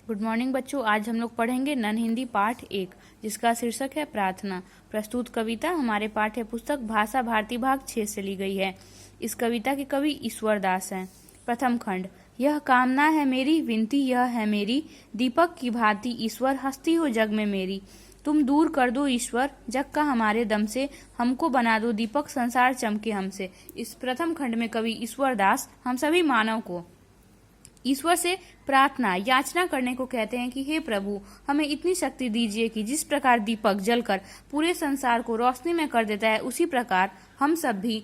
Good morning बच्चों। आज हम लोग पढ़ेंगे नन हिंदी पाठ 1 जिसका शीर्षक है प्रार्थना। प्रस्तुत कविता हमारे पाठ्य पुस्तक भाषा भारती भाग 6 से ली गई है। इस कविता के कवि ईश्वर दास हैं। प्रथम खंड। यह कामना है मेरी, विनती यह है मेरी, दीपक की भांति ईश्वर हस्ती हो जग में मेरी। तुम दूर कर दो ईश्वर जग का हमारे दम से, हमको बना दो दीपक संसार चमके हमसे। इस प्रथम खंड में कवि ईश्वर दास हम सभी मानव को ईश्वर से प्रार्थना याचना करने को कहते हैं कि हे प्रभु, हमें इतनी शक्ति दीजिए कि जिस प्रकार दीपक जलकर पूरे संसार को रोशनी में कर देता है, उसी प्रकार हम सब भी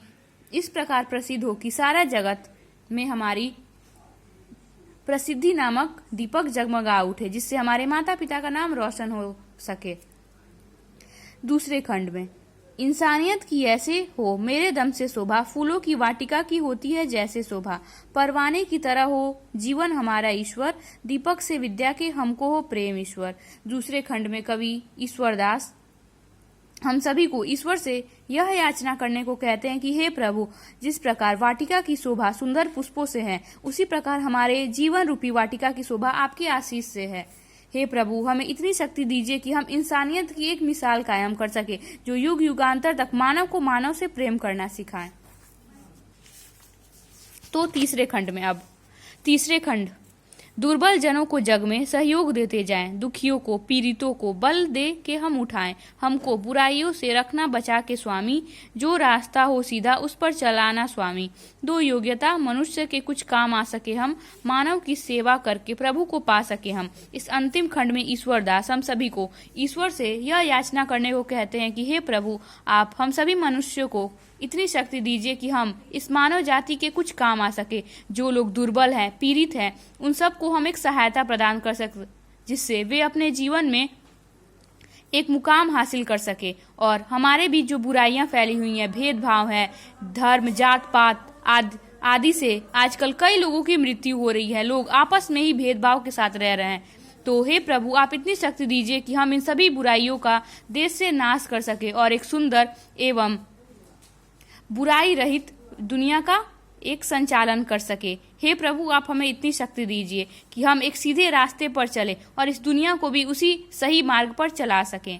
इस प्रकार प्रसिद्ध हो कि सारा जगत में हमारी प्रसिद्धि नामक दीपक जगमगा उठे, जिससे हमारे माता पिता का नाम रोशन हो सके। दूसरे खंड में, इंसानियत की ऐसे हो मेरे दम से शोभा, फूलों की वाटिका की होती है जैसे शोभा, परवाने की तरह हो जीवन हमारा ईश्वर, दीपक से विद्या के हमको हो प्रेम ईश्वर। दूसरे खंड में कवि ईश्वर दास हम सभी को ईश्वर से यह याचना करने को कहते हैं कि हे प्रभु, जिस प्रकार वाटिका की शोभा सुंदर पुष्पों से है, उसी प्रकार हमारे जीवन रूपी वाटिका की शोभा आपकी आशीष से है। हे प्रभु, हमें इतनी शक्ति दीजिए कि हम इंसानियत की एक मिसाल कायम कर सके, जो युग युगांतर तक मानव को मानव से प्रेम करना सिखाए। तो तीसरे खंड। दुर्बल जनों को जग में सहयोग देते जाएं, दुखियों को पीड़ितों को बल दे के हम उठाएं, हमको बुराइयों से रखना बचा के स्वामी, जो रास्ता हो सीधा उस पर चलाना स्वामी। दो योग्यता मनुष्य के कुछ काम आ सके हम, मानव की सेवा करके प्रभु को पा सके हम। इस अंतिम खंड में ईश्वर दास हम सभी को ईश्वर से यह याचना करने को कहते हैं कि हे प्रभु, आप हम सभी मनुष्यों को इतनी शक्ति दीजिए कि हम इस मानव जाति के कुछ काम आ सके। जो लोग दुर्बल हैं, पीड़ित हैं, उन सबको हम एक सहायता प्रदान कर सके, जिससे वे अपने जीवन में एक मुकाम हासिल कर सके। और हमारे बीच जो बुराइयां फैली हुई हैं, भेदभाव है, धर्म जात पात आदि से आजकल कई लोगों की मृत्यु हो रही है, लोग आपस में ही भेदभाव के साथ रह रहे हैं। तो हे प्रभु, आप इतनी शक्ति दीजिए कि हम इन सभी बुराइयों का देश से नाश कर सके और एक सुंदर एवं बुराई रहित दुनिया का एक संचालन कर सके। हे प्रभु, आप हमें इतनी शक्ति दीजिए कि हम एक सीधे रास्ते पर चले और इस दुनिया को भी उसी सही मार्ग पर चला सकें।